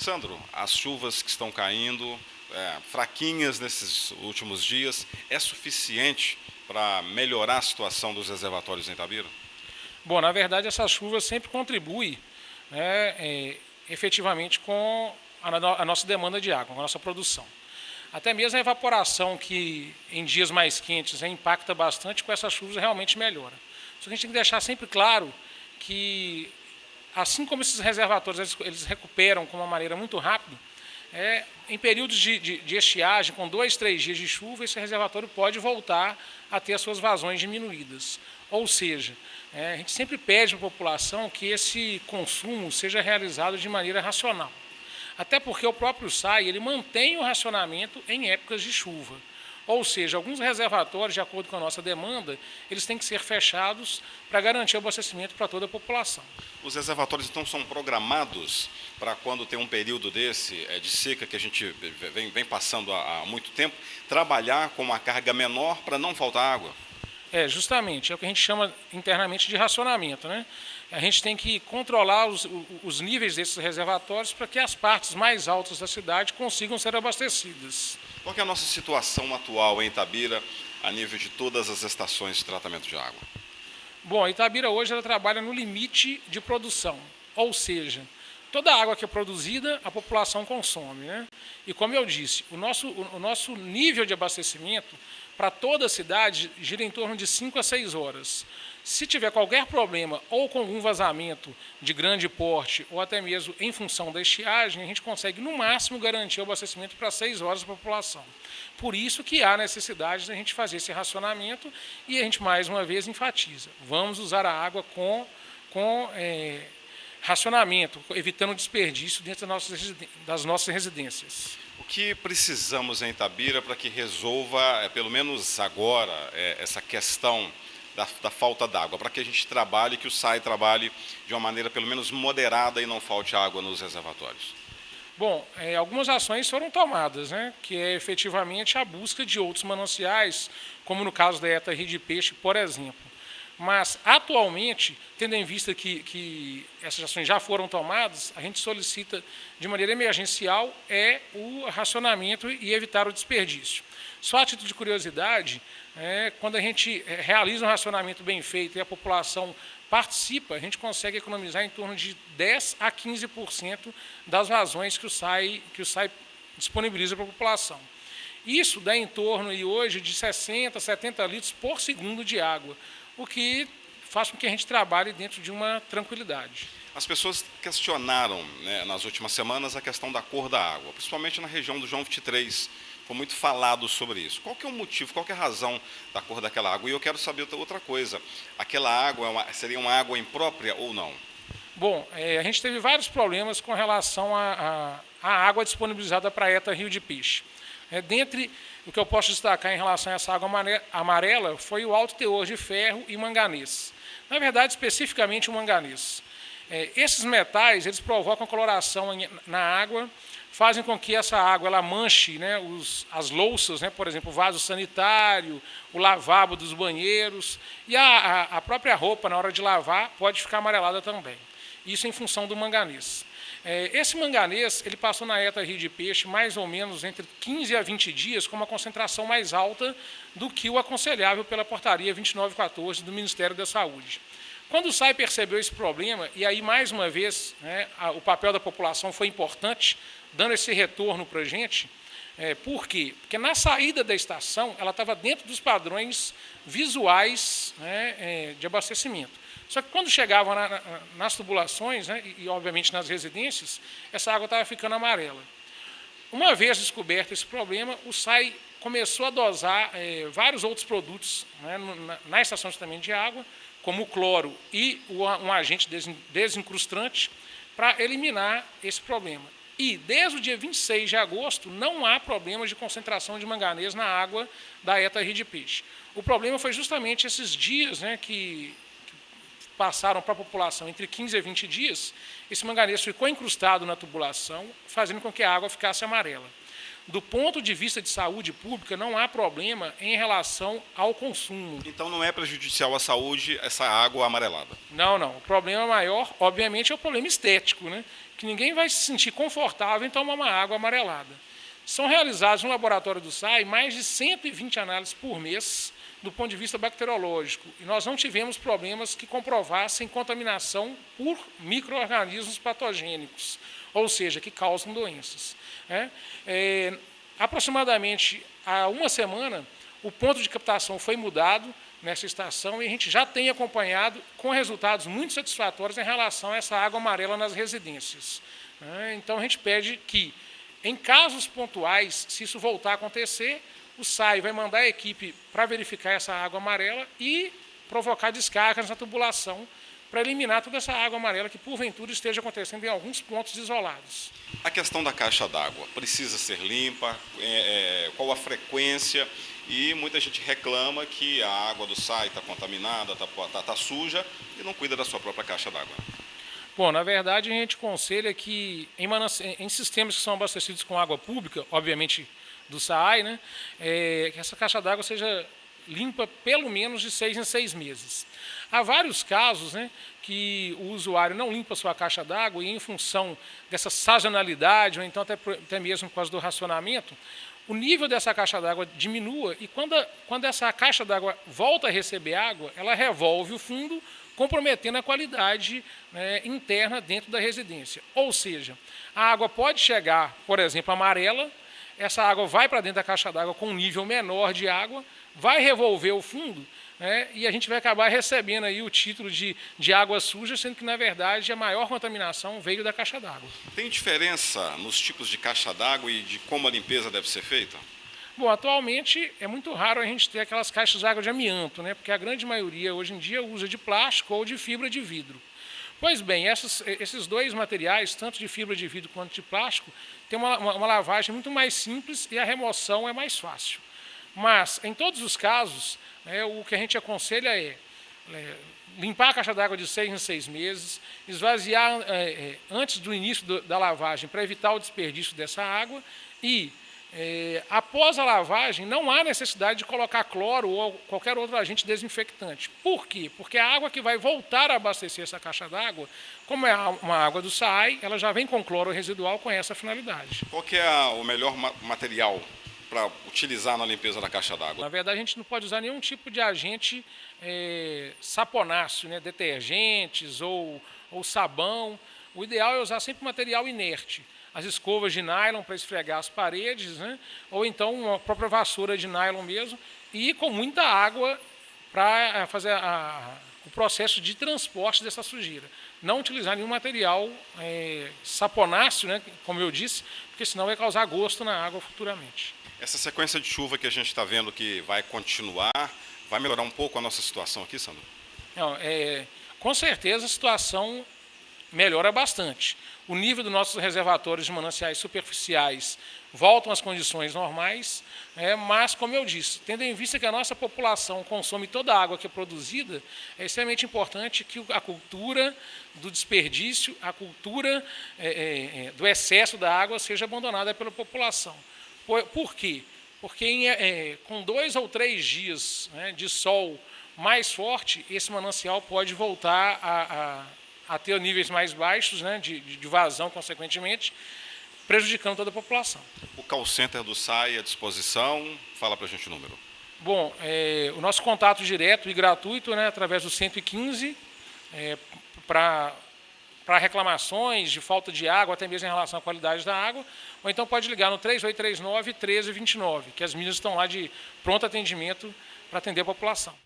Sandro, as chuvas que estão caindo, fraquinhas nesses últimos dias, é suficiente para melhorar a situação dos reservatórios em Itabira? Bom, na verdade, essas chuvas sempre contribuem, né, efetivamente com a nossa demanda de água, com a nossa produção. Até mesmo a evaporação, que em dias mais quentes impacta bastante, com essas chuvas realmente melhora. Só que a gente tem que deixar sempre claro que, assim como esses reservatórios eles recuperam com uma maneira muito rápida, em períodos de estiagem, com 2, 3 dias de chuva, esse reservatório pode voltar a ter as suas vazões diminuídas. Ou seja, a gente sempre pede à população que esse consumo seja realizado de maneira racional. Até porque o próprio SAI ele mantém o racionamento em épocas de chuva. Ou seja, alguns reservatórios, de acordo com a nossa demanda, eles têm que ser fechados para garantir o abastecimento para toda a população. Os reservatórios, então, são programados para quando tem um período desse de seca que a gente vem passando há muito tempo, trabalhar com uma carga menor para não faltar água? Justamente, é o que a gente chama internamente de racionamento, né? A gente tem que controlar os níveis desses reservatórios para que as partes mais altas da cidade consigam ser abastecidas. Qual é a nossa situação atual em Itabira, a nível de todas as estações de tratamento de água? Bom, a Itabira hoje ela trabalha no limite de produção, ou seja, toda a água que é produzida, a população consome, né? E como eu disse, o nosso nível de abastecimento para toda a cidade gira em torno de 5 a 6 horas. Se tiver qualquer problema ou com algum vazamento de grande porte ou até mesmo em função da estiagem, a gente consegue no máximo garantir o abastecimento para 6 horas da população. Por isso que há necessidade de a gente fazer esse racionamento e a gente mais uma vez enfatiza, vamos usar a água com racionamento, evitando desperdício dentro das nossas residências. O que precisamos em Itabira para que resolva, pelo menos agora, essa questão da falta d'água, para que a gente trabalhe, que o SAI trabalhe de uma maneira pelo menos moderada e não falte água nos reservatórios? Bom, algumas ações foram tomadas, né, que é efetivamente a busca de outros mananciais, como no caso da ETA Rio de Peixe, por exemplo. Mas, atualmente, tendo em vista que essas ações já foram tomadas, a gente solicita de maneira emergencial o racionamento e evitar o desperdício. Só a título de curiosidade, quando a gente realiza um racionamento bem feito e a população participa, a gente consegue economizar em torno de 10 a 15% das vazões que o SAI disponibiliza para a população. Isso dá em torno, hoje, de 60 a 70 litros por segundo de água, o que faz com que a gente trabalhe dentro de uma tranquilidade. As pessoas questionaram, né, nas últimas semanas a questão da cor da água, principalmente na região do João 23. Foi muito falado sobre isso. Qual que é o motivo, qual que é a razão da cor daquela água? E eu quero saber outra coisa. Aquela água seria uma água imprópria ou não? Bom, a gente teve vários problemas com relação à água disponibilizada para a ETA Rio de Peixe. Dentre o que eu posso destacar em relação a essa água amarela foi o alto teor de ferro e manganês. Na verdade, especificamente o manganês. Esses metais eles provocam coloração na água, fazem com que essa água ela manche, né, as louças, né, por exemplo, o vaso sanitário, o lavabo dos banheiros, e a própria roupa, na hora de lavar, pode ficar amarelada também. Isso em função do manganês. Esse manganês ele passou na ETA Rio de Peixe mais ou menos entre 15 a 20 dias com uma concentração mais alta do que o aconselhável pela portaria 2914 do Ministério da Saúde. Quando o SAI percebeu esse problema, e aí mais uma vez o papel da população foi importante, dando esse retorno para a gente, por quê? Porque na saída da estação ela estava dentro dos padrões visuais, de abastecimento. Só que quando chegava nas tubulações, né, e obviamente nas residências, essa água estava ficando amarela. Uma vez descoberto esse problema, o SAI começou a dosar vários outros produtos, né, na estação de tratamento de água, como o cloro e um agente desincrustante, para eliminar esse problema. E desde o dia 26 de agosto não há problemas de concentração de manganês na água da ETA Rio de Peixe. O problema foi justamente esses dias, né, que passaram para a população entre 15 a 20 dias, esse manganês ficou incrustado na tubulação, fazendo com que a água ficasse amarela. do ponto de vista de saúde pública, não há problema em relação ao consumo. Então não é prejudicial à saúde essa água amarelada? Não, não. O problema maior, obviamente, é o problema estético, né? Que ninguém vai se sentir confortável em tomar uma água amarelada. São realizadas no laboratório do SAI mais de 120 análises por mês do ponto de vista bacteriológico. E nós não tivemos problemas que comprovassem contaminação por micro-organismos patogênicos, ou seja, que causam doenças. Aproximadamente há uma semana, o ponto de captação foi mudado nessa estação e a gente já tem acompanhado com resultados muito satisfatórios em relação a essa água amarela nas residências. Então a gente pede que, em casos pontuais, se isso voltar a acontecer, o SAI vai mandar a equipe para verificar essa água amarela e provocar descargas na tubulação para eliminar toda essa água amarela que, porventura, esteja acontecendo em alguns pontos isolados. A questão da caixa d'água precisa ser limpa? Qual a frequência? E muita gente reclama que a água do SAI está contaminada, está suja e não cuida da sua própria caixa d'água. Bom, na verdade, a gente aconselha que em sistemas que são abastecidos com água pública, obviamente do SAI, né, que essa caixa d'água seja limpa pelo menos de 6 em 6 meses. Há vários casos, né, que o usuário não limpa a sua caixa d'água e, em função dessa sazonalidade, ou então até mesmo por causa do racionamento, o nível dessa caixa d'água diminua e quando essa caixa d'água volta a receber água, ela revolve o fundo, comprometendo a qualidade, né, interna dentro da residência. Ou seja, a água pode chegar, por exemplo, amarela, essa água vai para dentro da caixa d'água com um nível menor de água, vai revolver o fundo, né, e a gente vai acabar recebendo aí o título de água suja, sendo que, na verdade, a maior contaminação veio da caixa d'água. Tem diferença nos tipos de caixa d'água e de como a limpeza deve ser feita? Bom, atualmente é muito raro a gente ter aquelas caixas de água de amianto, né, porque a grande maioria hoje em dia usa de plástico ou de fibra de vidro. Pois bem, esses dois materiais, tanto de fibra de vidro quanto de plástico, têm uma lavagem muito mais simples e a remoção é mais fácil. Mas, em todos os casos, o que a gente aconselha é limpar a caixa d'água de 6 em 6 meses, esvaziar antes do início da lavagem para evitar o desperdício dessa água e, após a lavagem, não há necessidade de colocar cloro ou qualquer outro agente desinfectante. Por quê? Porque a água que vai voltar a abastecer essa caixa d'água, como é uma água do SAI, ela já vem com cloro residual com essa finalidade. Qual que é o melhor material para utilizar na limpeza da caixa d'água? Na verdade, a gente não pode usar nenhum tipo de agente saponáceo, né, detergentes ou sabão. O ideal é usar sempre material inerte. As escovas de nylon para esfregar as paredes, né, ou então uma própria vassoura de nylon mesmo, e com muita água para fazer o processo de transporte dessa sujeira. Não utilizar nenhum material saponáceo, né, como eu disse, porque senão vai causar gosto na água futuramente. Essa sequência de chuva que a gente está vendo que vai continuar, vai melhorar um pouco a nossa situação aqui, Sandro? Não, com certeza a situação melhora bastante. O nível dos nossos reservatórios de mananciais superficiais voltam às condições normais, mas, como eu disse, tendo em vista que a nossa população consome toda a água que é produzida, é extremamente importante que a cultura do desperdício, a cultura do excesso da água seja abandonada pela população. Por quê? Porque com 2 ou 3 dias, né, de sol mais forte, esse manancial pode voltar a ter níveis mais baixos, né, de vazão, consequentemente, prejudicando toda a população. O call center do SAI à disposição, fala para a gente o número. Bom, o nosso contato direto e gratuito, né, através do 115, para reclamações de falta de água, até mesmo em relação à qualidade da água, ou então pode ligar no 3839-1329, que as meninas estão lá de pronto atendimento para atender a população.